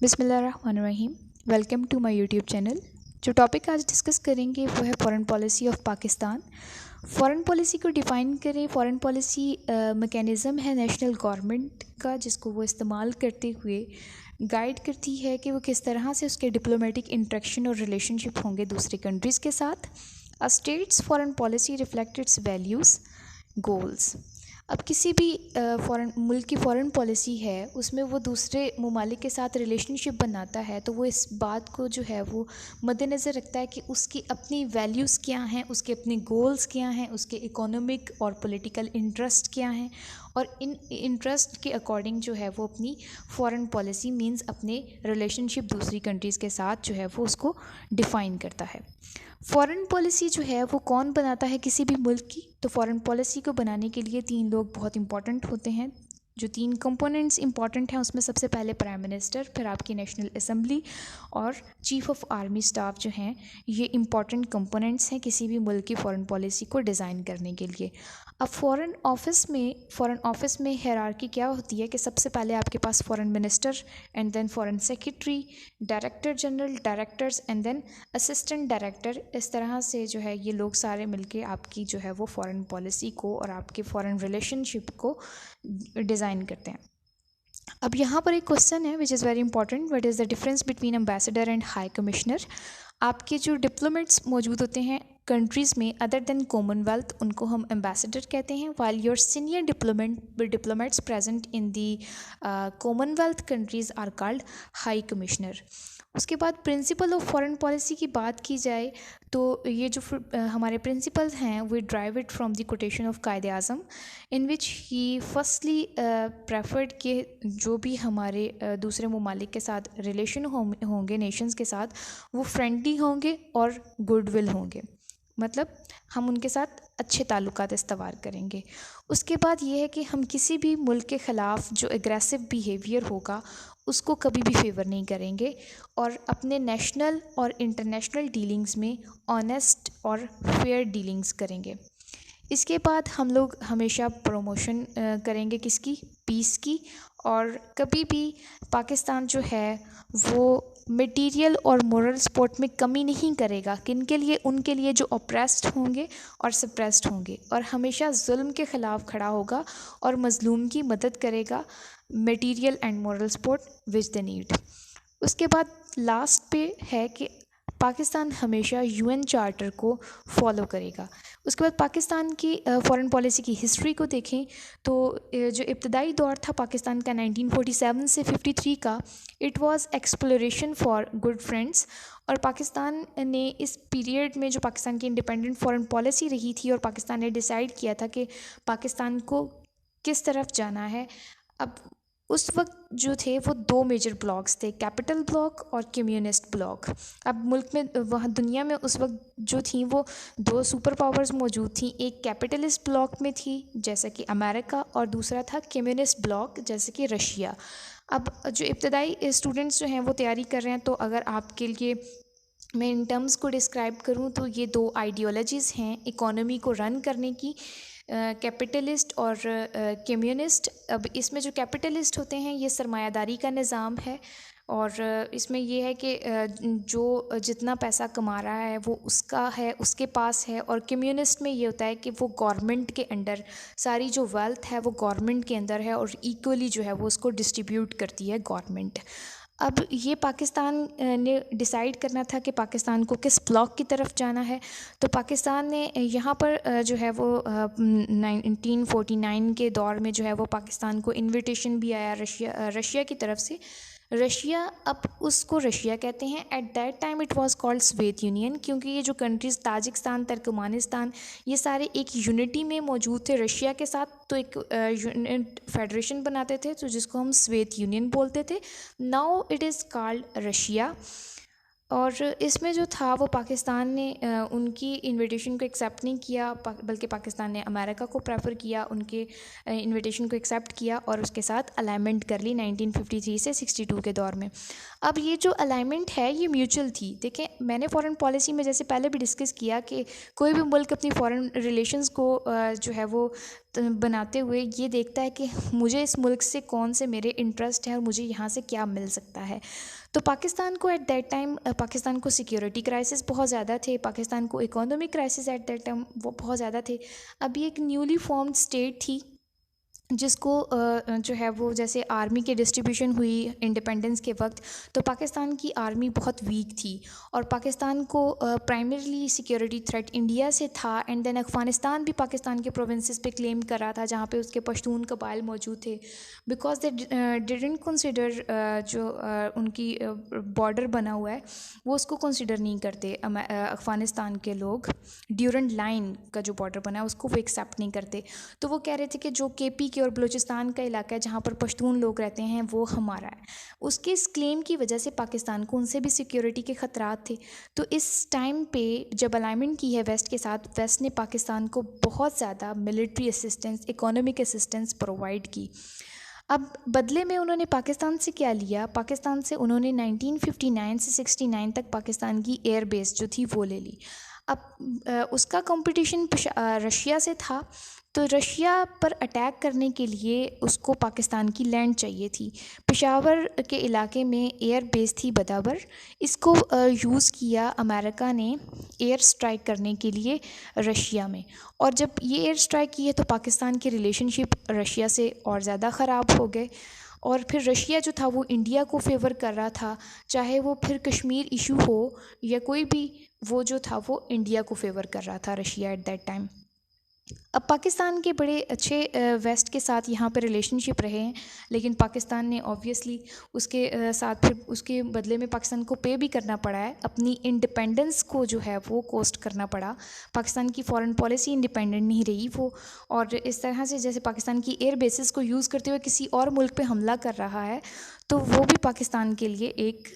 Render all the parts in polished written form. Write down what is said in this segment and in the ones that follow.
बिस्मिल्लाहिर्रहमानिर्रहीम। Welcome to my YouTube channel. जो topic आज डिस्कस करेंगे वो है foreign policy of Pakistan. Foreign policy को डिफ़ाइन करें। फ़ॉरेन पॉलिसी मैकेनिज़्म है नेशनल गवर्नमेंट का, जिसको वो इस्तेमाल करते हुए गाइड करती है कि वो किस तरह से उसके डिप्लोमेटिक इंटरेक्शन और रिलेशनशिप होंगे दूसरी कंट्रीज़ के साथ। A state's foreign policy reflect its values, goals. अब किसी भी फ़ॉरेन मुल्क की फ़ॉरेन पॉलिसी है, उसमें वो दूसरे ममालिक के साथ रिलेशनशिप बनाता है, तो वो इस बात को जो है वो मद्देनज़र रखता है कि उसकी अपनी वैल्यूज़ क्या हैं, उसके अपने गोल्स क्या हैं, उसके इकोनॉमिक और पॉलिटिकल इंटरेस्ट क्या हैं, और इन इंटरेस्ट के अकॉर्डिंग जो है वो अपनी फ़ॉरेन पॉलिसी मींस अपने रिलेशनशिप दूसरी कंट्रीज़ के साथ जो है वो उसको डिफ़ाइन करता है। फ़ॉरेन पॉलिसी जो है वो कौन बनाता है किसी भी मुल्क की? तो फ़ॉरेन पॉलिसी को बनाने के लिए 3 लोग बहुत इंपॉर्टेंट होते हैं। जो 3 कंपोनेंट्स इंपॉर्टेंट हैं, उसमें सबसे पहले प्राइम मिनिस्टर, फिर आपकी नेशनल असेंबली और चीफ़ ऑफ आर्मी स्टाफ जो हैं, ये इंपॉर्टेंट कंपोनेंट्स हैं किसी भी मुल्क की फ़ॉरेन पॉलिसी को डिज़ाइन करने के लिए। अब फ़ॉरेन ऑफिस में हायरार्की क्या होती है कि सबसे पहले आपके पास foreign minister and then foreign secretary, director general, directors and then assistant director. इस तरह से जो है ये लोग सारे मिलके आपकी जो है वो फ़ॉरेन पॉलिसी को और आपके फ़ॉरेन रिलेशनशिप को डिज़ाइन करते हैं। अब यहाँ पर एक क्वेश्चन है which is very important, what is the difference between ambassador and high commissioner. आपके जो डिप्लोमेट्स मौजूद होते हैं कंट्रीज़ में अदर देन कॉमनवेल्थ, उनको हम एम्बेसडर कहते हैं, while your senior diplomats present in the Commonwealth countries are called high commissioner. उसके बाद प्रिंसिपल ऑफ फॉरेन पॉलिसी की बात की जाए तो ये जो हमारे प्रिंसिपल्स हैं we drive it from the quotation of Quaid-e Azam, in which he firstly preferred कि जो भी हमारे दूसरे ममालिक के साथ रिलेशन होंगे नेशंस के साथ, वो फ्रेंडली होंगे और गुडविल होंगे, मतलब हम उनके साथ अच्छे ताल्लुकात इस्तवार करेंगे। उसके बाद ये है कि हम किसी भी मुल्क के ख़िलाफ़ जो एग्रेसिव बिहेवियर होगा उसको कभी भी फेवर नहीं करेंगे, और अपने नेशनल और इंटरनेशनल डीलिंग्स में ऑनेस्ट और फेयर डीलिंग्स करेंगे। इसके बाद हम लोग हमेशा प्रमोशन करेंगे किसकी? पीस की। और कभी भी पाकिस्तान जो है वो मटेरियल और मोरल सपोर्ट में कमी नहीं करेगा। किन के लिए? उनके लिए जो ऑप्रेस्ड होंगे और सप्रेस्ड होंगे, और हमेशा जुल्म के ख़िलाफ़ खड़ा होगा और मज़लूम की मदद करेगा, material and moral support which they need. उसके बाद लास्ट पे है कि पाकिस्तान हमेशा यूएन चार्टर को फॉलो करेगा। उसके बाद पाकिस्तान की फ़ॉरेन पॉलिसी की हिस्ट्री को देखें तो जो इब्तदाई दौर था पाकिस्तान का 1947 से 53 का, it was exploration for good friends. और पाकिस्तान ने इस पीरियड में जो पाकिस्तान की इंडिपेंडेंट फ़ॉरेन पॉलिसी रही थी, और पाकिस्तान ने डिसाइड किया था कि पाकिस्तान को किस तरफ जाना है। अब उस वक्त जो थे वो 2 मेजर ब्लॉक्स थे, कैपिटल ब्लॉक और कम्युनिस्ट ब्लॉक। अब मुल्क में वहाँ दुनिया में उस वक्त जो थी वो 2 सुपर पावर्स मौजूद थी। एक कैपिटलिस्ट ब्लॉक में थी जैसे कि अमेरिका, और दूसरा था कम्युनिस्ट ब्लॉक जैसे कि रशिया। अब जो इब्तदाई स्टूडेंट्स जो हैं वो तैयारी कर रहे हैं, तो अगर आपके लिए मैं इन टर्म्स को डिस्क्राइब करूँ तो ये 2 आइडियोलॉजीज़ हैं इकोनॉमी को रन करने की, कैपिटलिस्ट और कम्युनिस्ट। अब इसमें जो कैपिटलिस्ट होते हैं ये सरमायादारी का निज़ाम है, और इसमें ये है कि जो जितना पैसा कमा रहा है वो उसका है, उसके पास है। और कम्युनिस्ट में ये होता है कि वो गवर्नमेंट के अंडर सारी जो वेल्थ है वो गवर्नमेंट के अंदर है, और इक्वली जो है वो उसको डिस्ट्रीब्यूट करती है गवर्नमेंट। अब ये पाकिस्तान ने डिसाइड करना था कि पाकिस्तान को किस ब्लॉक की तरफ जाना है। तो पाकिस्तान ने यहाँ पर जो है वो 1949 के दौर में जो है वो पाकिस्तान को इनविटेशन भी आया रशिया की तरफ से। रशिया, अब उसको रशिया कहते हैं। At that time it was called Soviet union, क्योंकि ये जो कंट्रीज़ ताजिकिस्तान, तुर्कमेनिस्तान, ये सारे एक यूनिटी में मौजूद थे रशिया के साथ, तो एक फेडरेशन बनाते थे, तो जिसको हम सोवियत यूनियन बोलते थे। Now it is called Russia. और इसमें जो था वो पाकिस्तान ने उनकी इनविटेशन को एक्सेप्ट नहीं किया, बल्कि पाकिस्तान ने अमेरिका को प्रेफर किया, उनके इनविटेशन को एक्सेप्ट किया और उसके साथ अलाइनमेंट कर ली 1953 से 62 के दौर में। अब ये जो अलाइनमेंट है ये म्यूचुअल थी। देखें, मैंने फ़ॉरेन पॉलिसी में जैसे पहले भी डिस्कस किया कि कोई भी मुल्क अपनी फ़ॉरेन रिलेशंस को जो है वो बनाते हुए ये देखता है कि मुझे इस मुल्क से कौन से मेरे इंटरेस्ट हैं और मुझे यहाँ से क्या मिल सकता है। तो पाकिस्तान को एट दैट टाइम पाकिस्तान को सिक्योरिटी क्राइसिस बहुत ज़्यादा थे, पाकिस्तान को economic crisis at that time वो बहुत ज़्यादा थे। अभी एक न्यूली फॉर्म्ड स्टेट थी जिसको जो है वो जैसे आर्मी की डिस्ट्रीब्यूशन हुई इंडिपेंडेंस के वक्त, तो पाकिस्तान की आर्मी बहुत वीक थी और पाकिस्तान को प्राइमरीली सिक्योरिटी थ्रेट इंडिया से था। एंड देन अफ़गानिस्तान भी पाकिस्तान के प्रोविंसेस पे क्लेम कर रहा था जहाँ पे उसके पश्तून कबाइल मौजूद थे, बिकॉज दे डिडंट कंसिडर जो उनकी बॉर्डर बना हुआ है वो उसको कंसिडर नहीं करते। अफ़गानिस्तान के लोग ड्यूरेंट लाइन का जो बॉर्डर बना है उसको वो एक्सेप्ट नहीं करते। तो वो कह रहे थे कि जो केपी और बलूचिस्तान का इलाका है जहाँ पर पश्तून लोग रहते हैं वो हमारा है। उसके इस क्लेम की वजह से पाकिस्तान को उनसे भी सिक्योरिटी के ख़तरात थे। तो इस टाइम पे जब अलाइनमेंट की है वेस्ट के साथ, वेस्ट ने पाकिस्तान को बहुत ज़्यादा military assistance, economic assistance provide की। अब बदले में उन्होंने पाकिस्तान से क्या लिया? पाकिस्तान से उन्होंने 1959 से 69 तक पाकिस्तान की एयर बेस जो थी वो ले ली। अब उसका कंपटीशन रशिया से था, तो रशिया पर अटैक करने के लिए उसको पाकिस्तान की लैंड चाहिए थी। पेशावर के इलाके में एयर बेस थी बदाबर, इसको यूज़ किया अमेरिका ने एयर स्ट्राइक करने के लिए रशिया में। और जब ये एयर स्ट्राइक की है तो पाकिस्तान के रिलेशनशिप रशिया से और ज़्यादा ख़राब हो गए और फिर रशिया जो था वो इंडिया को फेवर कर रहा था, चाहे वो फिर कश्मीर इशू हो या कोई भी, वो जो था वो इंडिया को फेवर कर रहा था रशिया एट दैट टाइम। अब पाकिस्तान के बड़े अच्छे वेस्ट के साथ यहाँ पे रिलेशनशिप रहे हैं, लेकिन पाकिस्तान ने ऑब्वियसली उसके साथ फिर उसके बदले में पाकिस्तान को पे भी करना पड़ा है, अपनी इंडिपेंडेंस को जो है वो कोस्ट करना पड़ा। पाकिस्तान की फॉरेन पॉलिसी इंडिपेंडेंट नहीं रही वो, और इस तरह से जैसे पाकिस्तान की एयर बेसिस को यूज़ करते हुए किसी और मुल्क पे हमला कर रहा है, तो वो भी पाकिस्तान के लिए एक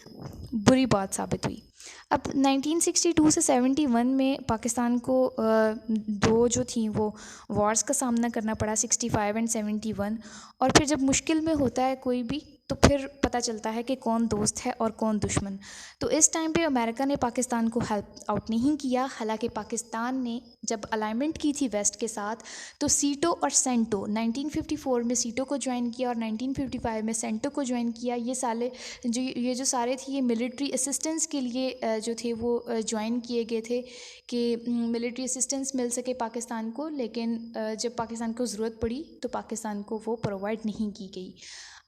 बुरी बात साबित हुई। अब 1962 से 71 में पाकिस्तान को दो जो थी वो वॉर्स का सामना करना पड़ा, 65 एंड 71। और फिर जब मुश्किल में होता है कोई भी तो फिर पता चलता है कि कौन दोस्त है और कौन दुश्मन। तो इस टाइम पे अमेरिका ने पाकिस्तान को हेल्प आउट नहीं किया। हालांकि पाकिस्तान ने जब अलाइनमेंट की थी वेस्ट के साथ तो सीटो और सेंटो 1954 में सीटो को ज्वाइन किया और 1955 में सेंटो को ज्वाइन किया। ये जो सारे थे ये मिलिट्री असिस्टेंस के लिए जो थे वो ज्वाइन किए गए थे कि मिलिट्री असिस्टेंस मिल सके पाकिस्तान को, लेकिन जब पाकिस्तान को ज़रूरत पड़ी तो पाकिस्तान को वो प्रोवाइड नहीं की गई।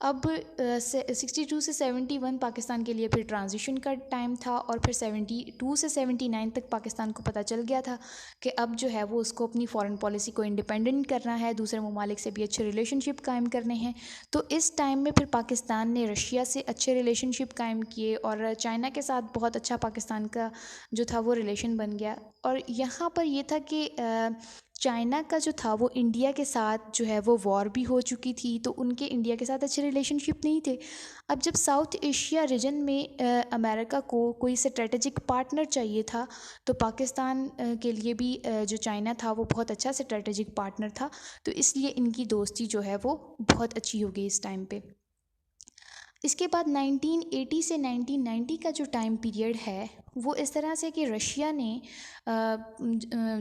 अब 62 से 71 पाकिस्तान के लिए फिर ट्रांजिशन का टाइम था और फिर 72 से 79 तक पाकिस्तान को पता चल गया था कि अब जो है वो उसको अपनी फ़ॉरेन पॉलिसी को इंडिपेंडेंट करना है, दूसरे ममालिक से भी अच्छे रिलेशनशिप कायम करने हैं। तो इस टाइम में फिर पाकिस्तान ने रशिया से अच्छे रिलेशनशिप कायम किए और चाइना के साथ बहुत अच्छा पाकिस्तान का जो था वो रिलेशन बन गया। और यहाँ पर ये था कि चाइना का जो था वो इंडिया के साथ जो है वो वॉर भी हो चुकी थी, तो उनके इंडिया के साथ अच्छे रिलेशनशिप नहीं थे। अब जब साउथ एशिया रीजन में अमेरिका को कोई स्ट्रेटेजिक पार्टनर चाहिए था, तो पाकिस्तान के लिए भी जो चाइना था वो बहुत अच्छा स्ट्रेटेजिक पार्टनर था, तो इसलिए इनकी दोस्ती जो है वो बहुत अच्छी हो गई इस टाइम पे। इसके बाद 1980 से 1990 का जो टाइम पीरियड है वो इस तरह से कि रशिया ने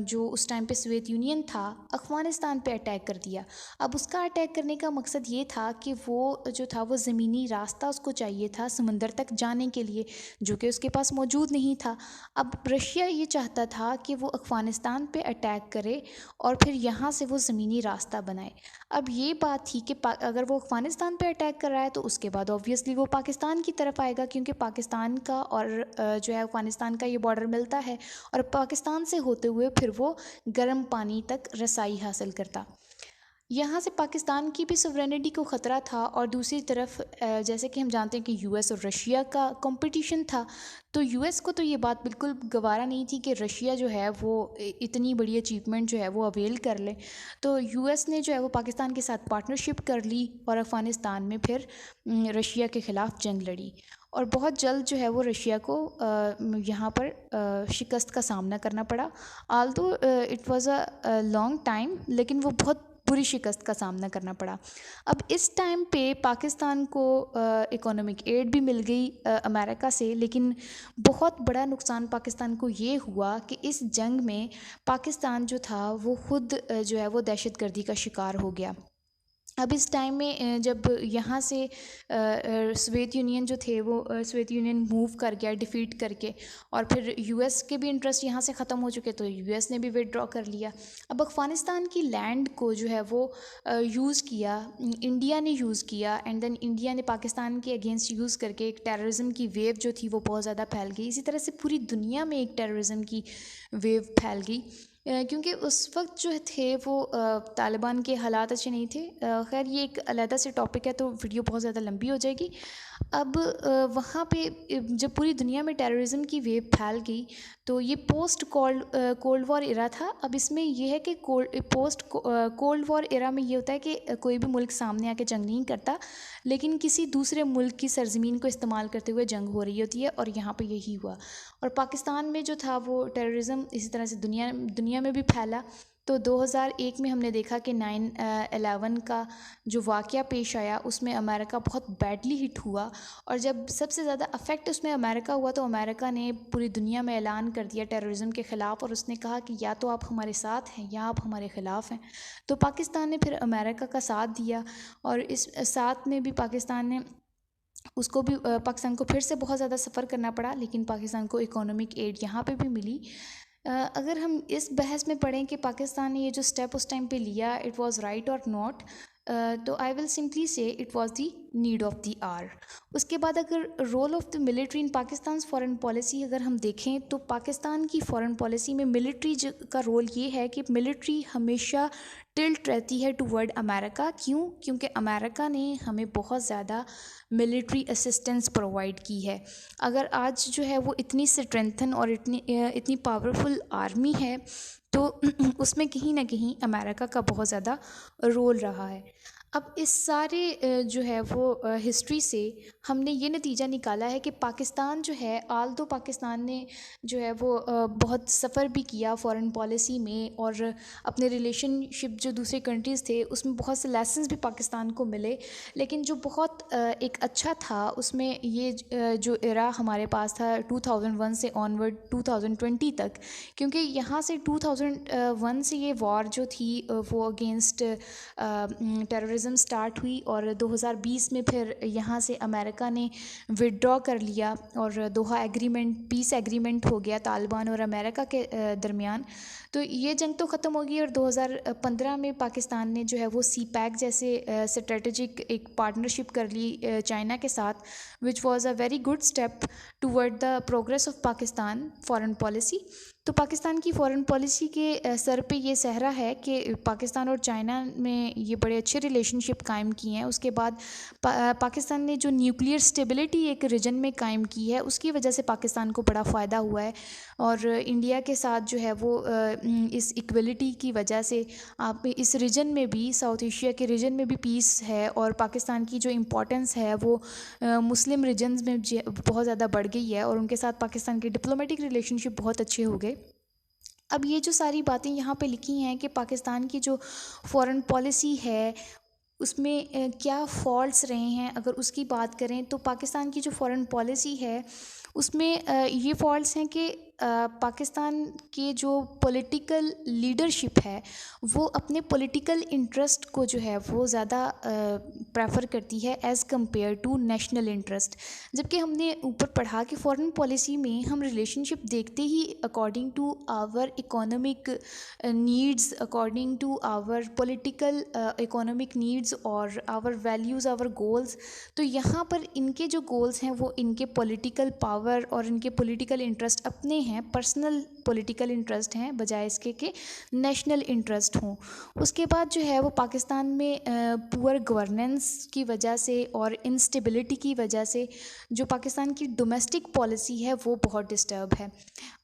जो उस टाइम पे सोवियत यूनियन था अफ़गानिस्तान पे अटैक कर दिया। अब उसका अटैक करने का मकसद ये था कि वो जो था वो ज़मीनी रास्ता उसको चाहिए था समंदर तक जाने के लिए, जो कि उसके पास मौजूद नहीं था। अब रशिया ये चाहता था कि वो अफ़गानिस्तान पे अटैक करे और फिर यहाँ से वो ज़मीनी रास्ता बनाए। अब ये बात थी कि अगर वो अफ़गानिस्तान पे अटैक कर रहा है तो उसके बाद ऑब्वियसली वो पाकिस्तान की तरफ आएगा, क्योंकि पाकिस्तान का और जो है अफ़गानिस्तान का ये बॉर्डर मिलता है और पाकिस्तान से होते हुए फिर वो गर्म पानी तक रसाई हासिल करता। यहाँ से पाकिस्तान की भी सोवरेनिटी को ख़तरा था और दूसरी तरफ जैसे कि हम जानते हैं कि यूएस और रशिया का कंपटीशन था, तो यूएस को तो ये बात बिल्कुल गवारा नहीं थी कि रशिया जो है वो इतनी बड़ी अचीवमेंट जो है वो अवेल कर ले। तो यूएस ने जो है वो पाकिस्तान के साथ पार्टनरशिप कर ली और अफ़गानिस्तान में फिर रशिया के ख़िलाफ़ जंग लड़ी और बहुत जल्द जो है वो रशिया को यहाँ पर शिकस्त का सामना करना पड़ा। Aldous it was a long time, लेकिन वो बहुत बुरी शिकस्त का सामना करना पड़ा। अब इस टाइम पे पाकिस्तान को इकोनॉमिक एड भी मिल गई अमेरिका से, लेकिन बहुत बड़ा नुकसान पाकिस्तान को ये हुआ कि इस जंग में पाकिस्तान जो था वो खुद जो है वो दहशतगर्दी का शिकार हो गया। अब इस टाइम में जब यहाँ से सोवियत यूनियन जो थे वो सोवियत यूनियन मूव कर गया डिफ़ीट करके, और फिर यूएस के भी इंटरेस्ट यहाँ से ख़त्म हो चुके, तो यूएस ने भी विदड्रॉ कर लिया। अब अफ़गानिस्तान की लैंड को जो है वो यूज़ किया, इंडिया ने यूज़ किया, एंड देन इंडिया ने पाकिस्तान के अगेंस्ट यूज़ करके एक टेररिज्म की वेव जो थी वो बहुत ज़्यादा फैल गई। इसी तरह से पूरी दुनिया में एक टेररिज्म की वेव फैल गई, क्योंकि उस वक्त जो थे वो तालिबान के हालात अच्छे नहीं थे। खैर ये एक अलग से टॉपिक है, तो वीडियो बहुत ज़्यादा लंबी हो जाएगी। अब वहाँ पे जब पूरी दुनिया में टेररिज्म की वेव फैल गई, तो ये पोस्ट कोल्ड वॉर एरा था। अब इसमें ये है कि कोल्ड वॉर एरा में ये होता है कि कोई भी मुल्क सामने आके जंग नहीं करता, लेकिन किसी दूसरे मुल्क की सरजमीन को इस्तेमाल करते हुए जंग हो रही होती है, और यहाँ पे यही हुआ। और पाकिस्तान में जो था वो टेररिज्म इसी तरह से दुनिया में भी फैला। तो 2001 में हमने देखा कि 9/11 का जो वाक़या पेश आया उसमें अमेरिका बहुत बैडली हिट हुआ, और जब सबसे ज़्यादा अफेक्ट उसमें अमेरिका हुआ, तो अमेरिका ने पूरी दुनिया में ऐलान कर दिया टेररिज्म के ख़िलाफ़, और उसने कहा कि या तो आप हमारे साथ हैं या आप हमारे ख़िलाफ़ हैं। तो पाकिस्तान ने फिर अमेरिका का साथ दिया, और इस साथ में भी पाकिस्तान को फिर से बहुत ज़्यादा सफ़र करना पड़ा, लेकिन पाकिस्तान को इकोनॉमिक एड यहाँ पे भी मिली। अगर हम इस बहस में पढ़ें कि पाकिस्तान ने ये जो स्टेप उस टाइम पे लिया, इट वाज राइट और नॉट, तो I will simply say it was the need of the hour. उसके बाद अगर role of the military in Pakistan foreign policy अगर हम देखें, तो पाकिस्तान की फ़ॉरेन पॉलिसी में मिलिट्री का रोल ये है कि मिलिट्री हमेशा टिल्ट रहती है टूवर्ड अमेरिका। क्यों? क्योंकि अमेरिका ने हमें बहुत ज़्यादा मिलिट्री असिस्टेंस प्रोवाइड की है। अगर आज जो है वो इतनी स्ट्रेंथन और इतनी पावरफुल आर्मी है, तो उसमें कहीं ना कहीं अमेरिका का बहुत ज़्यादा रोल रहा है। अब इस सारे जो है वो हिस्ट्री से हमने ये नतीजा निकाला है कि पाकिस्तान जो है, आल दो पाकिस्तान ने जो है वो बहुत सफ़र भी किया फ़ॉरेन पॉलिसी में, और अपने रिलेशनशिप जो दूसरे कंट्रीज़ थे उसमें बहुत से लेसन्स भी पाकिस्तान को मिले। लेकिन जो बहुत एक अच्छा था उसमें ये जो एरा हमारे पास था 2001 से ऑनवर्ड 2020 तक, क्योंकि यहाँ से 2001 से ये वॉर जो थी वो अगेंस्ट टेररिज्म स्टार्ट हुई, और 2020 में फिर यहाँ से अमेरिका ने विदड्रॉ कर लिया, और दोहा एग्रीमेंट, पीस एग्रीमेंट हो गया तालिबान और अमेरिका के दरमियान। तो ये जंग तो ख़त्म हो गई, और 2015 में पाकिस्तान ने जो है वो CPEC जैसे स्ट्रेटजिक एक पार्टनरशिप कर ली चाइना के साथ, which was a very good step toward the progress of Pakistan foreign policy. तो पाकिस्तान की फ़ॉरेन पॉलिसी के सर पे ये सहरा है कि पाकिस्तान और चाइना में ये बड़े अच्छे रिलेशनशिप कायम किए हैं। उसके बाद पाकिस्तान ने जो न्यूक्लियर स्टेबिलिटी एक रीजन में कायम की है, उसकी वजह से पाकिस्तान को बड़ा फ़ायदा हुआ है, और इंडिया के साथ जो है वो इस इक्वलिटी की वजह से आप इस रीजन में भी, साउथ एशिया के रीजन में भी पीस है, और पाकिस्तान की जो इम्पोर्टेंस है वो मुस्लिम रीजन्स में बहुत ज़्यादा बढ़ गई है, और उनके साथ पाकिस्तान के डिप्लोमेटिक रिलेशनशिप बहुत अच्छे हो गए। अब ये जो सारी बातें यहाँ पे लिखी हैं कि पाकिस्तान की जो फ़ॉरेन पॉलिसी है उसमें क्या फॉल्ट्स रहे हैं, अगर उसकी बात करें तो पाकिस्तान की जो फ़ॉरेन पॉलिसी है उसमें ये फॉल्ट्स हैं कि पाकिस्तान के जो पॉलिटिकल लीडरशिप है वो अपने पॉलिटिकल इंटरेस्ट को जो है वो ज़्यादा प्रेफर करती है as compare to national interest. जबकि हमने ऊपर पढ़ा कि फ़ॉरेन पॉलिसी में हम रिलेशनशिप देखते ही according to our economic needs, according to our political economic needs और आवर वैल्यूज़, आवर गोल्स। तो यहाँ पर इनके जो गोल्स हैं वो इनके पॉलिटिकल पावर और इनके पॉलिटिकल इंटरेस्ट अपने हैं, पर्सनल पॉलिटिकल इंटरेस्ट हैं, बजाय इसके कि नेशनल इंटरेस्ट हों। उसके बाद जो है वो पाकिस्तान में पुअर गवर्नेंस की वजह से और इंस्टेबिलिटी की वजह से जो पाकिस्तान की डोमेस्टिक पॉलिसी है वो बहुत डिस्टर्ब है,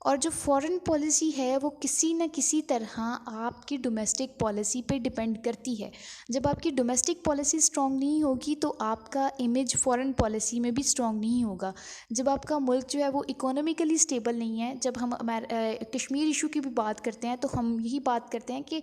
और जो फॉरेन पॉलिसी है वो किसी न किसी तरह आपकी डोमेस्टिक पॉलिसी पे डिपेंड करती है। जब आपकी डोमेस्टिक पॉलिसी स्ट्रॉन्ग नहीं होगी तो आपका इमेज फॉरेन पॉलिसी में भी स्ट्रॉन्ग नहीं होगा। जब आपका मुल्क जो है वो इकोनॉमिकली स्टेबल नहीं है। जब हम कश्मीर इशू की भी बात करते हैं तो हम यही बात करते हैं कि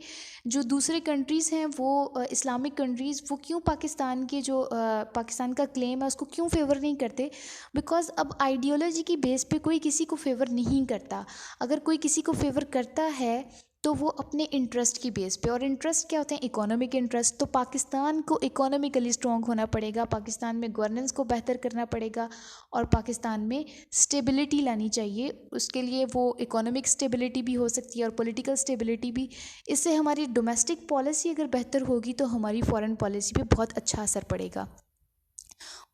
जो दूसरे कंट्रीज़ हैं वो इस्लामिक कंट्रीज़ वो क्यों पाकिस्तान के जो पाकिस्तान का क्लेम है उसको क्यों फेवर नहीं करते। बिकॉज़ अब आइडियोलॉजी की बेस पे कोई किसी को फेवर नहीं करता। अगर कोई किसी को फेवर करता है तो वो अपने इंटरेस्ट की बेस पे, और इंटरेस्ट क्या होते हैं, इकोनॉमिक इंटरेस्ट। तो पाकिस्तान को इकोनॉमिकली स्ट्रॉन्ग होना पड़ेगा, पाकिस्तान में गवर्नेंस को बेहतर करना पड़ेगा और पाकिस्तान में स्टेबिलिटी लानी चाहिए। उसके लिए वो इकोनॉमिक स्टेबिलिटी भी हो सकती है और पॉलिटिकल स्टेबिलिटी भी। इससे हमारी डोमेस्टिक पॉलिसी अगर बेहतर होगी तो हमारी फॉरेन पॉलिसी पे बहुत अच्छा असर पड़ेगा।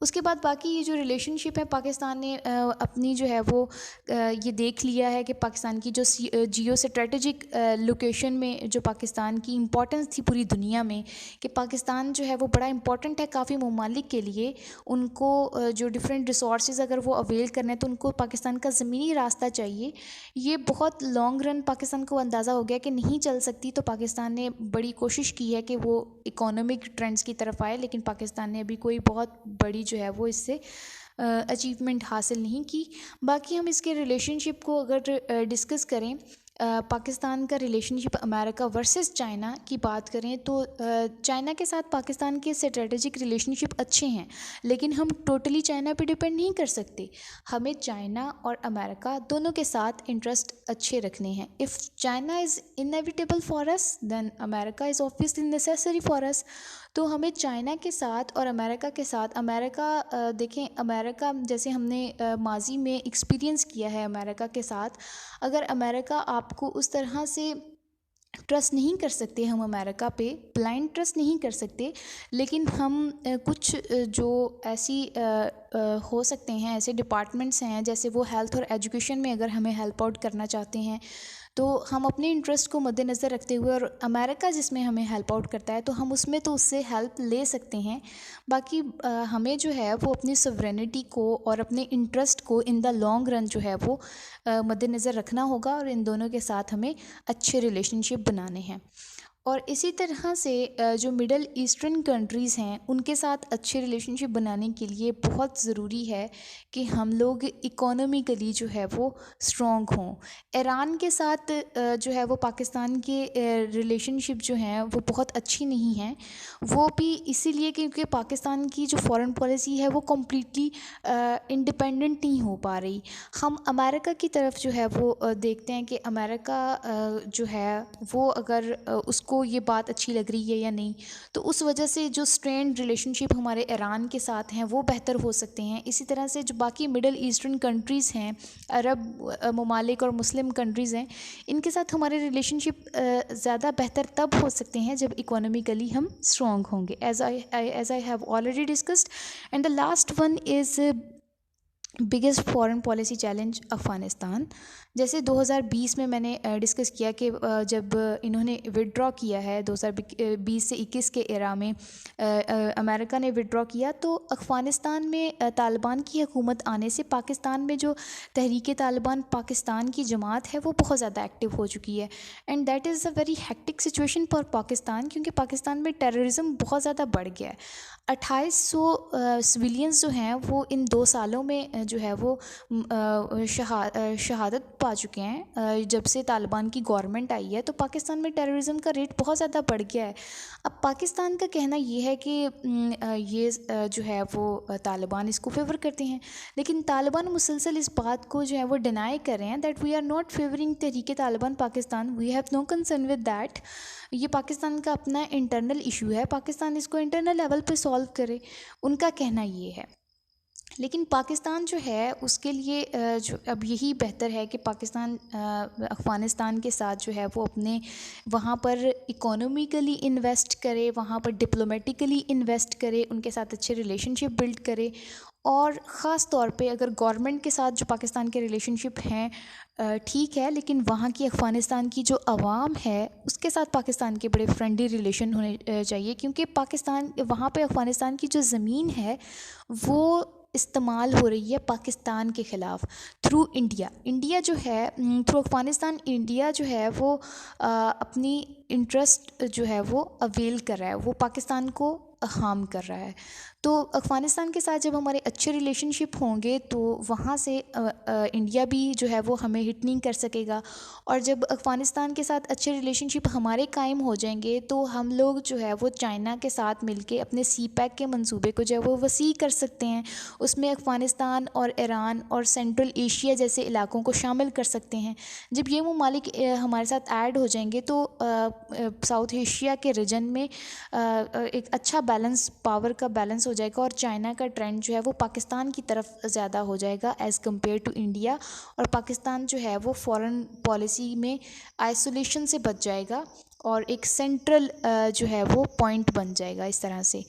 उसके बाद बाकी ये जो रिलेशनशिप है, पाकिस्तान ने अपनी जो है वो ये देख लिया है कि पाकिस्तान की जो जियो स्ट्रेटेजिक लोकेशन में जो पाकिस्तान की इम्पोर्टेंस थी पूरी दुनिया में, कि पाकिस्तान जो है वो बड़ा इम्पोर्टेंट है काफ़ी ममालिक के लिए। उनको जो डिफरेंट रिसोर्सेज अगर वो अवेल करने तो उनको पाकिस्तान का ज़मीनी रास्ता चाहिए। ये बहुत लॉन्ग रन पाकिस्तान को अंदाज़ा हो गया कि नहीं चल सकती, तो पाकिस्तान ने बड़ी कोशिश की है कि वो इकोनॉमिक ट्रेंड्स की तरफ आए, लेकिन पाकिस्तान ने अभी कोई बहुत बड़ी जो है वो इससे अचीवमेंट हासिल नहीं की। बाकी हम इसके रिलेशनशिप को अगर डिस्कस करें, पाकिस्तान का रिलेशनशिप अमेरिका वर्सेस चाइना की बात करें तो चाइना के साथ पाकिस्तान के स्ट्रेटेजिक रिलेशनशिप अच्छे हैं, लेकिन हम टोटली चाइना पे डिपेंड नहीं कर सकते। हमें चाइना और अमेरिका दोनों के साथ इंटरेस्ट अच्छे रखने हैं। If China is inevitable for us then America is obviously necessary for us. तो हमें चाइना के साथ और अमेरिका के साथ, देखें अमेरिका जैसे हमने माजी में एक्सपीरियंस किया है अमेरिका के साथ, अगर अमेरिका आपको उस तरह से ट्रस्ट नहीं कर सकते, हम अमेरिका पे ब्लाइंड ट्रस्ट नहीं कर सकते, लेकिन हम कुछ जो ऐसी हो सकते हैं, ऐसे डिपार्टमेंट्स हैं जैसे वो हेल्थ और एजुकेशन में अगर हमें हेल्प आउट करना चाहते हैं तो हम अपने इंटरेस्ट को मद्देनज़र रखते हुए, और अमेरिका जिसमें हमें हेल्प आउट करता है तो हम उसमें तो उससे हेल्प ले सकते हैं। बाकी हमें जो है वो अपनी सॉवरेनिटी को और अपने इंटरेस्ट को इन द लॉन्ग रन जो है वो मद्देनज़र रखना होगा, और इन दोनों के साथ हमें अच्छे रिलेशनशिप बनाने हैं। और इसी तरह से जो मिडल ईस्टर्न कंट्रीज़ हैं उनके साथ अच्छे रिलेशनशिप बनाने के लिए बहुत ज़रूरी है कि हम लोग इकोनॉमिकली जो है वो स्ट्रॉन्ग हों। ईरान के साथ जो है वो पाकिस्तान के रिलेशनशिप जो हैं वो बहुत अच्छी नहीं हैं। वो भी इसीलिए क्योंकि पाकिस्तान की जो फॉरेन पॉलिसी है वो कम्प्लीटली इंडिपेंडेंट नहीं हो पा रही। हम अमेरिका की तरफ जो है वो देखते हैं कि अमेरिका जो है वो अगर उसको ये बात अच्छी लग रही है या नहीं, तो उस वजह से जो स्ट्रेंड रिलेशनशिप हमारे ईरान के साथ हैं वो बेहतर हो सकते हैं। इसी तरह से जो बाकी मिडल ईस्टर्न कंट्रीज़ हैं, अरब ममालिक और मुस्लिम कंट्रीज़ हैं, इनके साथ हमारे रिलेशनशिप ज़्यादा बेहतर तब हो सकते हैं जब इकोनॉमिकली हम स्ट्रॉन्ग होंगे, as I have already discussed. And the last one is biggest foreign policy challenge Afghanistan. जैसे 2020 में मैंने डिस्कस किया कि जब इन्होंने विड्रॉ किया है 2020 से 21 के एरा में अमेरिका ने विड्रॉ किया, तो अफ़गानिस्तान में तालिबान की हुकूमत आने से पाकिस्तान में जो तहरीक तालिबान पाकिस्तान की जमात है वो बहुत ज़्यादा एक्टिव हो चुकी है। And that is a very hectic situation for Pakistan, क्योंकि पाकिस्तान में टेररिज्म बहुत ज़्यादा बढ़ गया है। 2800 सिविलियंस जो हैं वो इन 2 सालों में जो है वो शहादत पा चुके हैं जब से तालिबान की गवर्नमेंट आई है। तो पाकिस्तान में टेररिज्म का रेट बहुत ज़्यादा बढ़ गया है। अब पाकिस्तान का कहना ये है कि ये जो है वो तालिबान इसको फेवर करते हैं, लेकिन तालिबान मुसलसल इस बात को जो है वो डिनाई कर रहे हैं that we are not favouring Tehreek Taliban Pakistan, we have no concern with that. ये पाकिस्तान का अपना इंटरनल इशू है, पाकिस्तान इसको इंटरनल लेवल पे सॉल्व करे, उनका कहना ये है। लेकिन पाकिस्तान जो है उसके लिए जो अब यही बेहतर है कि पाकिस्तान अफ़गानिस्तान के साथ जो है वो अपने वहाँ पर इकोनॉमिकली इन्वेस्ट करे, वहाँ पर डिप्लोमेटिकली इन्वेस्ट करे, उनके साथ अच्छे रिलेशनशिप बिल्ड करे। और ख़ास तौर पे अगर गवर्नमेंट के साथ जो पाकिस्तान के रिलेशनशिप हैं ठीक है, लेकिन वहाँ की अफ़गानिस्तान की जो आवाम है उसके साथ पाकिस्तान के बड़े फ्रेंडली रिलेशन होने चाहिए, क्योंकि पाकिस्तान वहाँ पे अफ़गानिस्तान की जो ज़मीन है वो इस्तेमाल हो रही है पाकिस्तान के ख़िलाफ़ थ्रू इंडिया जो है, थ्रू अफ़गानिस्तान इंडिया जो है वो अपनी इंटरेस्ट जो है वो अवेल कर रहा है, वो पाकिस्तान को हार्म कर रहा है। तो अफ़गानिस्तान के साथ जब हमारे अच्छे रिलेशनशिप होंगे तो वहाँ से इंडिया भी जो है वो हमें हिट नहीं कर सकेगा। और जब अफ़गानिस्तान के साथ अच्छे रिलेशनशिप हमारे कायम हो जाएंगे तो हम लोग जो है वो चाइना के साथ मिलके अपने सी पैक के मंसूबे को जो है वो वसी कर सकते हैं। उसमें अफ़गानिस्तान और ईरान और सेंट्रल एशिया जैसे इलाकों को शामिल कर सकते हैं। जब ये ममालिक हमारे साथ ऐड हो जाएंगे तो साउथ एशिया के रीजन में एक अच्छा बैलेंस, पावर का बैलेंस हो जाएगा और चाइना का ट्रेंड जो है वो पाकिस्तान की तरफ ज़्यादा हो जाएगा एज़ कम्पेयर टू इंडिया। और पाकिस्तान जो है वो फॉरेन पॉलिसी में आइसोलेशन से बच जाएगा और एक सेंट्रल जो है वो पॉइंट बन जाएगा इस तरह से।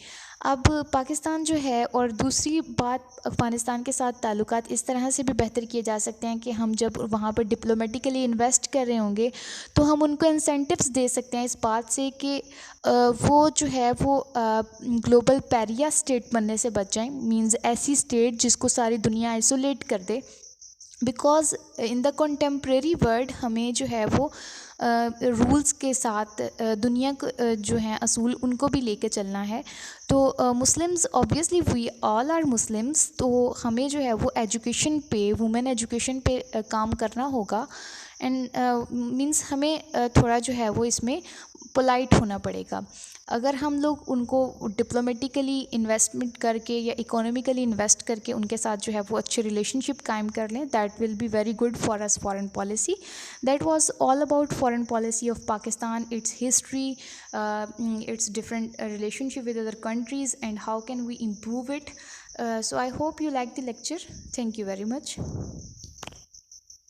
अब पाकिस्तान जो है, और दूसरी बात, अफ़गानिस्तान के साथ ताल्लुकात इस तरह से भी बेहतर किए जा सकते हैं कि हम जब वहाँ पर डिप्लोमेटिकली इन्वेस्ट कर रहे होंगे तो हम उनको इंसेंटिव्स दे सकते हैं इस बात से कि वो जो है वो ग्लोबल पैरिया स्टेट बनने से बच जाएं। मींस ऐसी स्टेट जिसको सारी दुनिया आइसोलेट कर दे। Because in the contemporary world हमें जो है वो रूल्स के साथ दुनिया को जो हैं असूल उनको भी लेके चलना है। तो Muslims, obviously we all are Muslims, तो हमें जो है वो एजुकेशन पे, वुमेन एजुकेशन पे काम करना होगा। एंड मींस हमें थोड़ा जो है वो इसमें पोलाइट होना पड़ेगा। अगर हम लोग उनको डिप्लोमेटिकली इन्वेस्टमेंट करके या इकोनॉमिकली इन्वेस्ट करके उनके साथ जो है वो अच्छे रिलेशनशिप कायम कर लें, that will be very good for us foreign policy. That was all about foreign policy of Pakistan, it's history, its different relationship with other countries and how can we improve it. So I hope you like the lecture. Thank you very much.